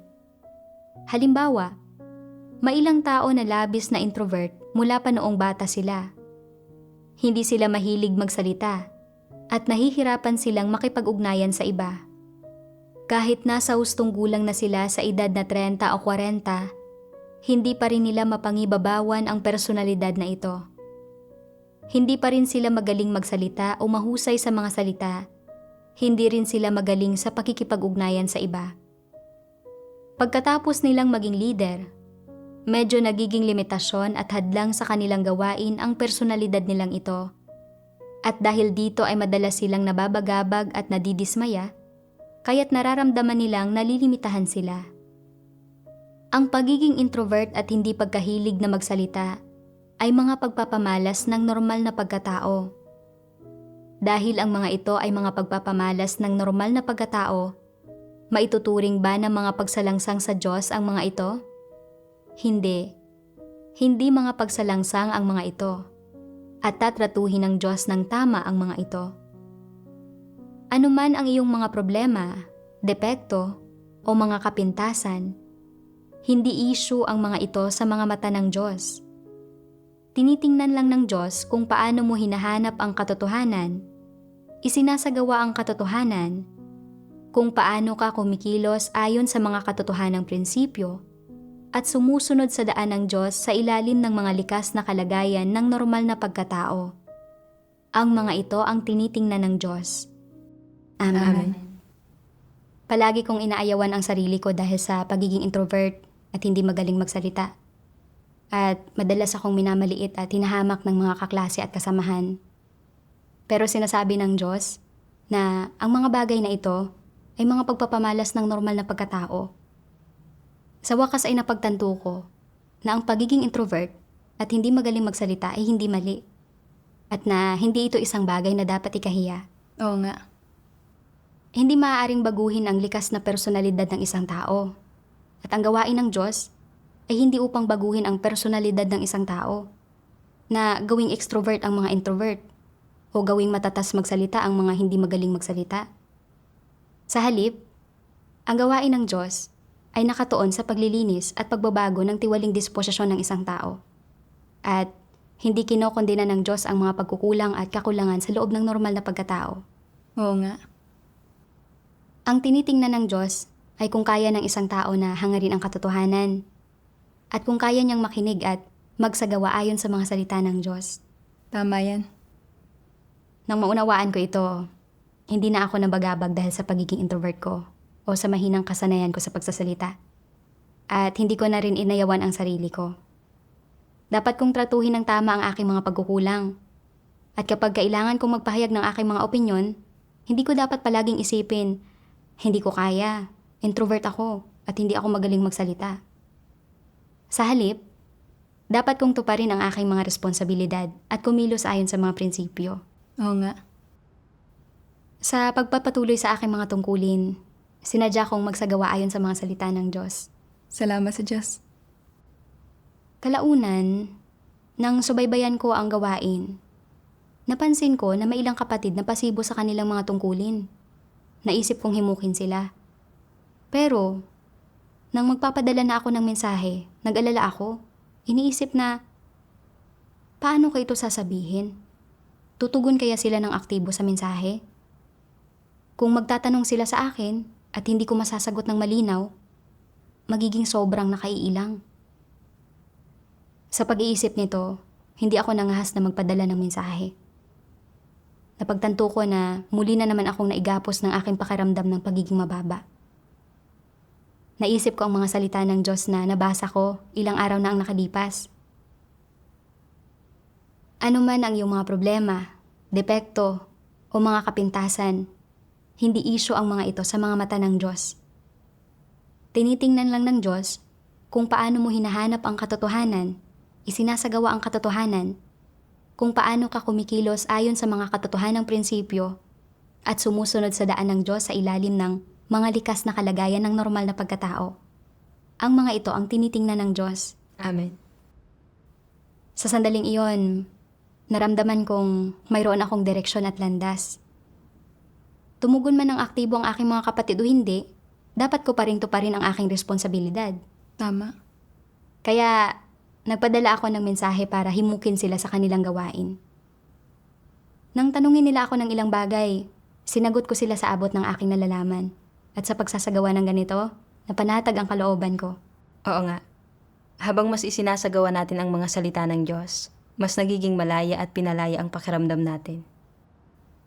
Halimbawa, may ilang tao na labis na introvert mula pa noong bata sila. Hindi sila mahilig magsalita at nahihirapan silang makipag-ugnayan sa iba. Kahit nasa hustong gulang na sila sa edad na 30 o 40, hindi pa rin nila mapangibabawan ang personalidad na ito. Hindi pa rin sila magaling magsalita o mahusay sa mga salita. Hindi rin sila magaling sa pakikipag-ugnayan sa iba. Pagkatapos nilang maging leader, medyo nagiging limitasyon at hadlang sa kanilang gawain ang personalidad nilang ito. At dahil dito ay madalas silang nababagabag at nadidismaya, kaya't nararamdaman nilang nalilimitahan sila. Ang pagiging introvert at hindi pagkahilig na magsalita ay mga pagpapamalas ng normal na pagkatao. Dahil ang mga ito ay mga pagpapamalas ng normal na pagkatao, maituturing ba ng mga pagsalangsang sa Diyos ang mga ito? Hindi. Hindi mga pagsalangsang ang mga ito. At tatratuhin ng Diyos ng tama ang mga ito. Ano man ang iyong mga problema, depekto, o mga kapintasan, hindi issue ang mga ito sa mga mata ng Diyos. Tinitingnan lang ng Diyos kung paano mo hinahanap ang katotohanan, isinasagawa ang katotohanan, kung paano ka kumikilos ayon sa mga katotohanang prinsipyo, at sumusunod sa daan ng Diyos sa ilalim ng mga likas na kalagayan ng normal na pagkatao. Ang mga ito ang tinitingnan ng Diyos. Amen. Palagi kong inaayawan ang sarili ko dahil sa pagiging introvert at hindi magaling magsalita. At madalas akong minamaliit at hinahamak ng mga kaklase at kasamahan. Pero sinasabi ng Diyos na ang mga bagay na ito ay mga pagpapamalas ng normal na pagkatao. Sa wakas ay napagtanto ko na ang pagiging introvert at hindi magaling magsalita ay hindi mali. At na hindi ito isang bagay na dapat ikahiya. Oo nga. Hindi maaaring baguhin ang likas na personalidad ng isang tao. At ang gawain ng Diyos ay hindi upang baguhin ang personalidad ng isang tao, na gawing extrovert ang mga introvert o gawing matatas magsalita ang mga hindi magaling magsalita. Sa halip, ang gawain ng Diyos ay nakatuon sa paglilinis at pagbabago ng tiwaling disposisyon ng isang tao. At hindi kinokondena ng Diyos ang mga pagkukulang at kakulangan sa loob ng normal na pagkatao. Oo nga. Ang tinitingnan ng Diyos ay kung kaya ng isang tao na hangarin ang katotohanan at kung kaya niyang makinig at magsagawa ayon sa mga salita ng Diyos. Tama yan. Nang maunawaan ko ito, hindi na ako nabagabag dahil sa pagiging introvert ko o sa mahinang kasanayan ko sa pagsasalita. At hindi ko na rin inayawan ang sarili ko. Dapat kong tratuhin ng tama ang aking mga pagkukulang. At kapag kailangan kong magpahayag ng aking mga opinyon, hindi ko dapat palaging isipin, hindi ko kaya, introvert ako, at hindi ako magaling magsalita. Sa halip, dapat kong tuparin ang aking mga responsibilidad at kumilos ayon sa mga prinsipyo. Oo nga. Sa pagpapatuloy sa aking mga tungkulin, sinadya kong magsagawa ayon sa mga salita ng Diyos. Salamat sa Diyos. Kalaunan, nang subaybayan ko ang gawain, napansin ko na may ilang kapatid na pasibo sa kanilang mga tungkulin. Naisip kong himukin sila. Pero, nang magpapadala na ako ng mensahe, nag-alala ako. Iniisip na, paano ko ito sasabihin? Tutugon kaya sila ng aktibo sa mensahe? Kung magtatanong sila sa akin at hindi ko masasagot ng malinaw, magiging sobrang nakaiilang. Sa pag-iisip nito, hindi ako nangahas na magpadala ng mensahe. Napagtanto ko na muli na naman akong naigapos ng aking pakiramdam ng pagiging mababa. Naisip ko ang mga salita ng Diyos na nabasa ko ilang araw na ang nakalipas. Ano man ang iyong mga problema, depekto, o mga kapintasan, hindi isyu ang mga ito sa mga mata ng Diyos. Tinitingnan lang ng Diyos kung paano mo hinahanap ang katotohanan, isinasagawa ang katotohanan, kung paano ka kumikilos ayon sa mga katotohanang prinsipyo at sumusunod sa daan ng Diyos sa ilalim ng mga likas na kalagayan ng normal na pagkatao. Ang mga ito ang tinitingnan ng Diyos. Amen. Sa sandaling iyon, naramdaman kong mayroon akong direksyon at landas. Tumugon man ng aktibo ang aking mga kapatid o hindi, dapat ko pa rin tuparin ang aking responsibilidad. Tama. Kaya, nagpadala ako ng mensahe para himukin sila sa kanilang gawain. Nang tanungin nila ako ng ilang bagay, sinagot ko sila sa abot ng aking nalalaman. At sa pagsasagawa ng ganito, napanatag ang kalooban ko. Oo nga. Habang mas isinasagawa natin ang mga salita ng Diyos, mas nagiging malaya at pinalaya ang pakiramdam natin.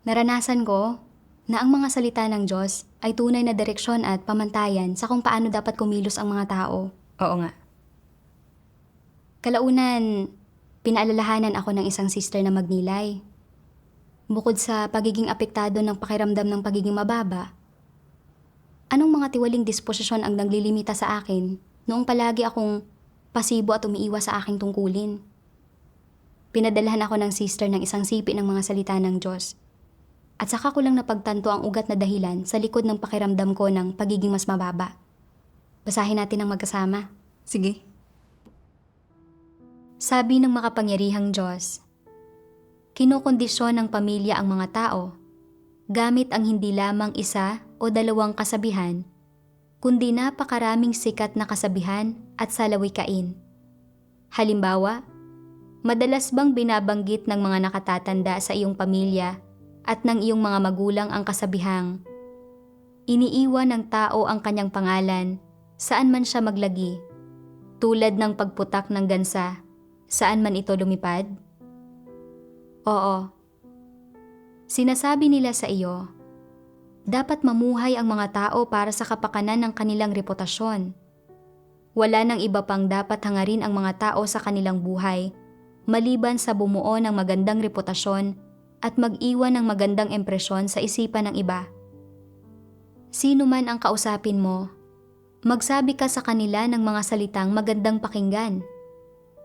Naranasan ko na ang mga salita ng Diyos ay tunay na direksyon at pamantayan sa kung paano dapat kumilos ang mga tao. Oo nga. Kalaunan, pinaalalahanan ako ng isang sister na magnilay. Bukod sa pagiging apektado ng pakiramdam ng pagiging mababa, anong mga tiwaling disposisyon ang naglilimita sa akin noong palagi akong pasibo at umiiwas sa aking tungkulin? Pinadalhan ako ng sister ng isang sipi ng mga salita ng Diyos. At saka ko lang napagtanto ang ugat na dahilan sa likod ng pakiramdam ko ng pagiging mas mababa. Basahin natin ang magkasama. Sige. Sabi ng makapangyarihang Diyos, kinokondisyon ng pamilya ang mga tao gamit ang hindi lamang isa o dalawang kasabihan, kundi napakaraming sikat na kasabihan at salawikain. Halimbawa, madalas bang binabanggit ng mga nakatatanda sa iyong pamilya at ng iyong mga magulang ang kasabihang, iniiwan ng tao ang kanyang pangalan saan man siya maglagi, tulad ng pagputak ng gansa, saan man ito lumipad? Oo. Sinasabi nila sa iyo, dapat mamuhay ang mga tao para sa kapakanan ng kanilang reputasyon. Wala nang iba pang dapat hangarin ang mga tao sa kanilang buhay, maliban sa bumuo ng magandang reputasyon at mag-iwan ng magandang impresyon sa isipan ng iba. Sino man ang kausapin mo, magsabi ka sa kanila ng mga salitang magandang pakinggan.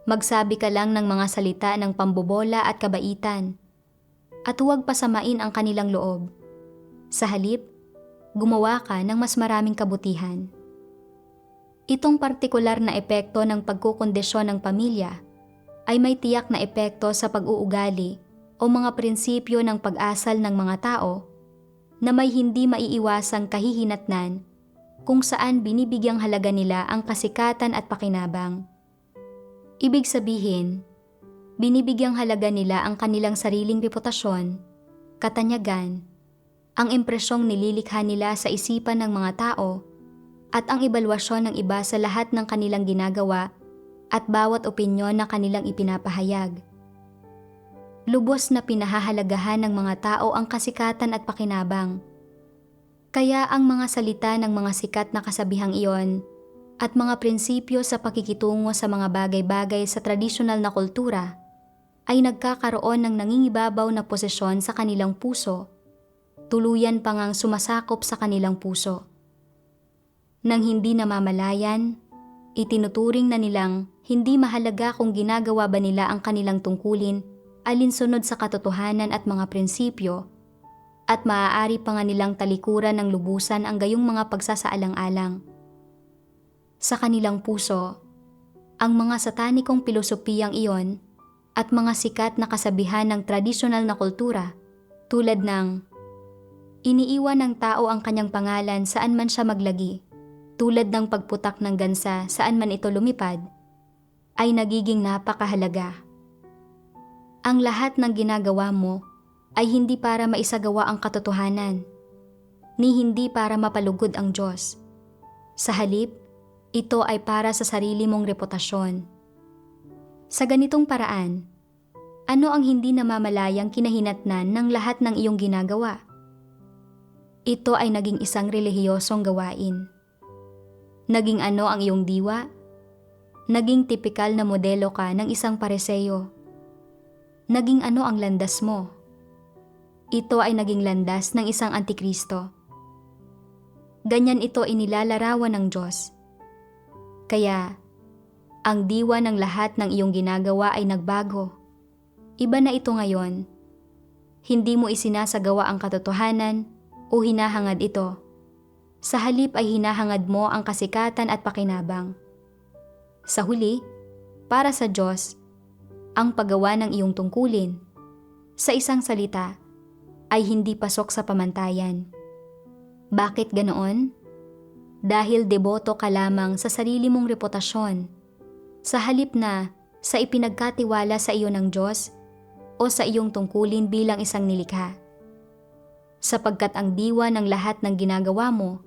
Magsabi ka lang ng mga salita ng pambobola at kabaitan. At huwag pasamain ang kanilang loob. Sa halip, gumawa ka ng mas maraming kabutihan. Itong partikular na epekto ng pagkukondisyon ng pamilya ay may tiyak na epekto sa pag-uugali o mga prinsipyo ng pag-asal ng mga tao na may hindi maiiwasang kahihinatnan kung saan binibigyang halaga nila ang kasikatan at pakinabang. Ibig sabihin, binibigyang halaga nila ang kanilang sariling reputasyon, katanyagan, ang impresyong nililikha nila sa isipan ng mga tao, at ang ebalwasyon ng iba sa lahat ng kanilang ginagawa at bawat opinyon na kanilang ipinapahayag. Lubos na pinahahalagahan ng mga tao ang kasikatan at pakinabang. Kaya ang mga salita ng mga sikat na kasabihang iyon at mga prinsipyo sa pakikitungo sa mga bagay-bagay sa tradisyonal na kultura ay nagkakaroon ng nangingibabaw na posisyon sa kanilang puso, tuluyan pa ngang sumasakop sa kanilang puso. Nang hindi namamalayan, itinuturing na nilang hindi mahalaga kung ginagawa ba nila ang kanilang tungkulin alinsunod sa katotohanan at mga prinsipyo, at maaari pa nga nilang talikuran ng lubusan ang gayong mga pagsasaalang-alang. Sa kanilang puso, ang mga satanikong pilosopiyang iyon at mga sikat na kasabihan ng tradisyonal na kultura tulad ng iniiwan ng tao ang kanyang pangalan saan man siya maglagi, tulad ng pagputak ng gansa saan man ito lumipad, ay nagiging napakahalaga. Ang lahat ng ginagawa mo ay hindi para maisagawa ang katotohanan, ni hindi para mapalugod ang Diyos. Sa halip, ito ay para sa sarili mong reputasyon. Sa ganitong paraan, ano ang hindi namamalayang kinahinatnan ng lahat ng iyong ginagawa? Ito ay naging isang relihiyosong gawain. Naging ano ang iyong diwa? Naging tipikal na modelo ka ng isang pareseyo. Naging ano ang landas mo? Ito ay naging landas ng isang antikristo. Ganyan ito inilalarawan ng Diyos. Kaya, ang diwa ng lahat ng iyong ginagawa ay nagbago. Iba na ito ngayon. Hindi mo isinasagawa ang katotohanan o hinahangad ito. Sa halip ay hinahangad mo ang kasikatan at pakinabang. Sa huli, para sa Diyos, ang paggawa ng iyong tungkulin, sa isang salita, ay hindi pasok sa pamantayan. Bakit ganoon? Dahil deboto ka lamang sa sarili mong reputasyon, sa halip na sa ipinagkatiwala sa iyo ng Diyos o sa iyong tungkulin bilang isang nilikha. Sapagkat ang diwa ng lahat ng ginagawa mo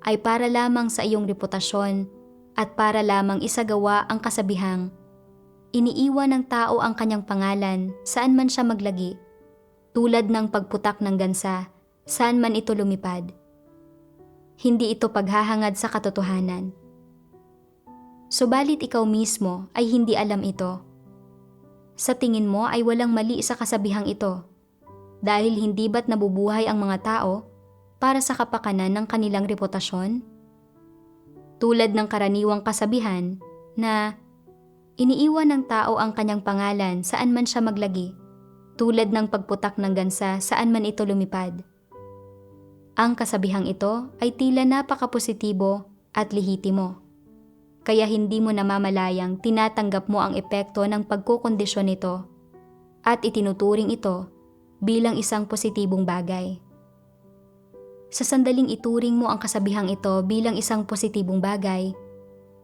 ay para lamang sa iyong reputasyon at para lamang isagawa ang kasabihang, iniiwan ng tao ang kanyang pangalan saan man siya maglagi, tulad ng pagputak ng gansa saan man ito lumipad. Hindi ito paghahangad sa katotohanan. Subalit ikaw mismo ay hindi alam ito. Sa tingin mo ay walang mali sa kasabihang ito, dahil hindi ba't nabubuhay ang mga tao para sa kapakanan ng kanilang reputasyon? Tulad ng karaniwang kasabihan na iniiwan ng tao ang kanyang pangalan saan man siya maglagi, tulad ng pagputak ng gansa saan man ito lumipad. Ang kasabihang ito ay tila napakapositibo at lehitimo, kaya hindi mo namamalayang tinatanggap mo ang epekto ng pagkukondisyon nito at itinuturing ito bilang isang positibong bagay. Sa sandaling ituring mo ang kasabihang ito bilang isang positibong bagay,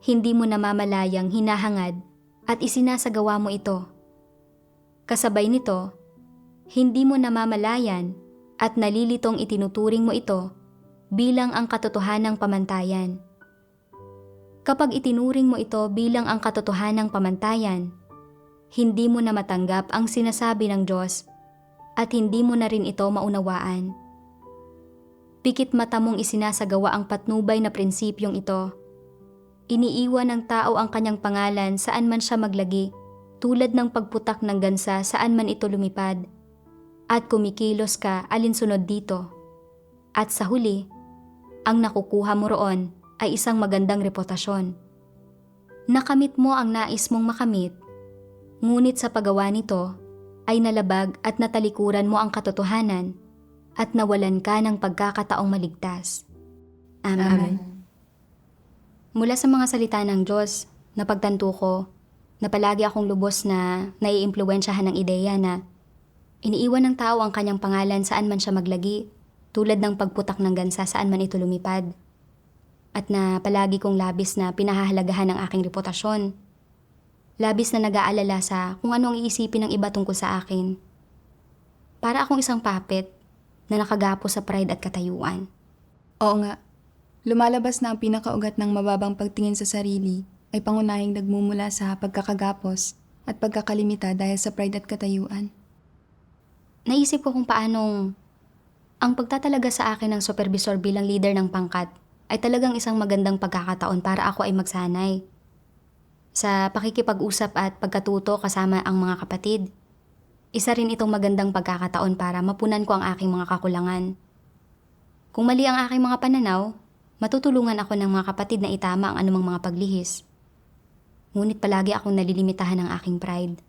hindi mo namamalayang hinahangad at isinasagawa mo ito. Kasabay nito, hindi mo namamalayan at nalilitong itinuturing mo ito bilang ang katotohanang pamantayan. Kapag itinuring mo ito bilang ang katotohanang pamantayan, hindi mo na matanggap ang sinasabi ng Diyos at hindi mo na rin ito maunawaan. Pikit mata mong isinasagawa ang patnubay na prinsipyong ito. Iniiwan ng tao ang kanyang pangalan saan man siya maglagi, tulad ng pagputak ng gansa saan man ito lumipad. At kumikilos ka alinsunod dito. At sa huli, ang nakukuha mo roon ay isang magandang reputasyon. Nakamit mo ang nais mong makamit, ngunit sa paggawa nito ay nalabag at natalikuran mo ang katotohanan at nawalan ka ng pagkakataong maligtas. Amen. Mula sa mga salita ng Diyos, napagtanto ko na palagi akong lubos na naiimpluwensyahan ng ideya na iniiwan ng tao ang kanyang pangalan saan man siya maglagi, tulad ng pagputak ng gansa saan man ito lumipad. At na palagi kong labis na pinahahalagahan ang aking reputasyon. Labis na nag-aalala sa kung ano ang iisipin ng iba tungkol sa akin. Para akong isang puppet na nakagapo sa pride at katayuan. Oo nga. Lumalabas na ang pinakaugat ng mababang pagtingin sa sarili ay pangunahing nagmumula sa pagkakagapos at pagkakalimita dahil sa pride at katayuan. Naisip ko kung paanong ang pagtatalaga sa akin ng supervisor bilang leader ng pangkat ay talagang isang magandang pagkakataon para ako ay magsanay. Sa pakikipag-usap at pagkatuto kasama ang mga kapatid, isa rin itong magandang pagkakataon para mapunan ko ang aking mga kakulangan. Kung mali ang aking mga pananaw, matutulungan ako ng mga kapatid na itama ang anumang mga paglihis. Ngunit palagi akong nalilimitahan ng aking pride.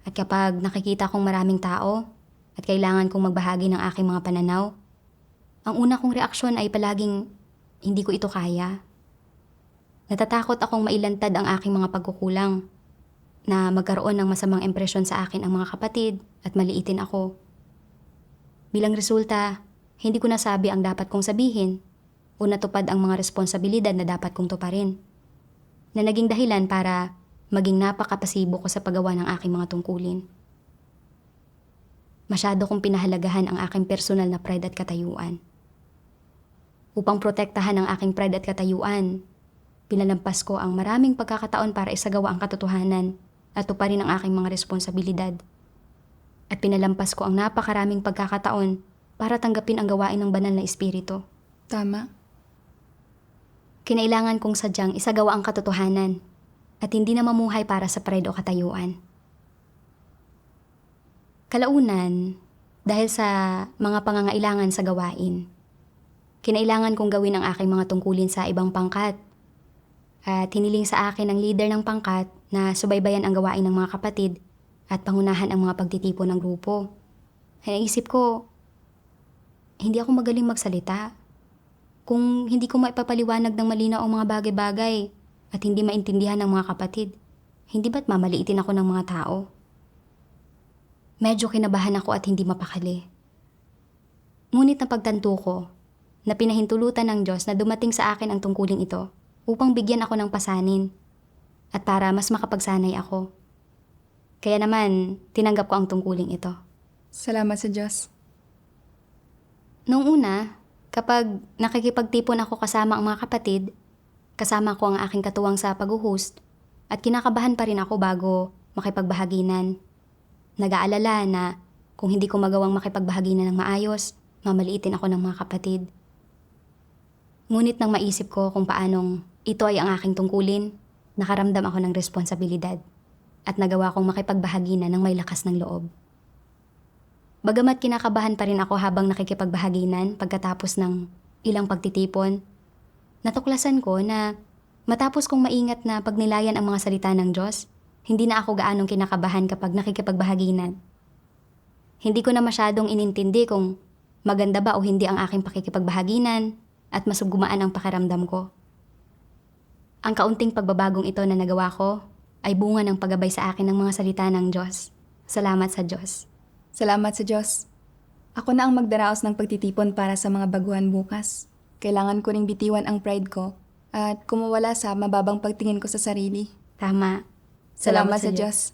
At kapag nakikita kong maraming tao at kailangan kong magbahagi ng aking mga pananaw, ang una kong reaksyon ay palaging hindi ko ito kaya. Natatakot akong mailantad ang aking mga pagkukulang, na magkaroon ng masamang impresyon sa akin ang mga kapatid at maliitin ako. Bilang resulta, hindi ko nasabi ang dapat kong sabihin o natupad ang mga responsibilidad na dapat kong tuparin, na naging dahilan para maging napakapasibo ko sa paggawa ng aking mga tungkulin. Masyado kong pinahalagahan ang aking personal na pride at katayuan. Upang protektahan ang aking pride at katayuan, pinalampas ko ang maraming pagkakataon para isagawa ang katotohanan at tuparin ang aking mga responsibilidad. At pinalampas ko ang napakaraming pagkakataon para tanggapin ang gawain ng banal na espiritu. Tama. Kinailangan kong sadyang isagawa ang katotohanan at hindi na mamuhay para sa pride o katayuan. Kalaunan, dahil sa mga pangangailangan sa gawain, kinailangan kong gawin ang aking mga tungkulin sa ibang pangkat. At hiniling sa akin ng leader ng pangkat na subaybayan ang gawain ng mga kapatid at pangunahan ang mga pagtitipon ng grupo. Naisip ko, hindi ako magaling magsalita. Kung hindi ko maipapaliwanag ng malinaw ang mga bagay-bagay at hindi maintindihan ng mga kapatid, hindi ba't mamaliitin ako ng mga tao? Medyo kinabahan ako at hindi mapakali. Ngunit napagtanto ko na pinahintulutan ng Diyos na dumating sa akin ang tungkuling ito upang bigyan ako ng pasanin at para mas makapagsanay ako. Kaya naman, tinanggap ko ang tungkuling ito. Salamat sa Diyos. Noong una, kapag nakikipagtipon ako kasama ang mga kapatid, kasama ko ang aking katuwang sa pag-host at kinakabahan pa rin ako bago makipagbahaginan. Nag-aalala na kung hindi ko magawang makipagbahaginan ng maayos, mamaliitin ako ng mga kapatid. Ngunit nang maisip ko kung paanong ito ay ang aking tungkulin, nakaramdam ako ng responsibilidad at nagawa kong makipagbahaginan ng may lakas ng loob. Bagamat kinakabahan pa rin ako habang nakikipagbahaginan pagkatapos ng ilang pagtitipon, natuklasan ko na matapos kong maingat na pagnilayan ang mga salita ng Diyos, hindi na ako gaanong kinakabahan kapag nakikipagbahaginan. Hindi ko na masyadong inintindi kung maganda ba o hindi ang aking pakikipagbahaginan at mas gumaan ang pakiramdam ko. Ang kaunting pagbabagong ito na nagawa ko ay bunga ng paggabay sa akin ng mga salita ng Diyos. Salamat sa Diyos. Salamat sa Diyos. Ako na ang magdaraos ng pagtitipon para sa mga baguhan bukas. Kailangan ko ring bitiwan ang pride ko at kumawala sa mababang pagtingin ko sa sarili. Tama. Salamat sa Diyos.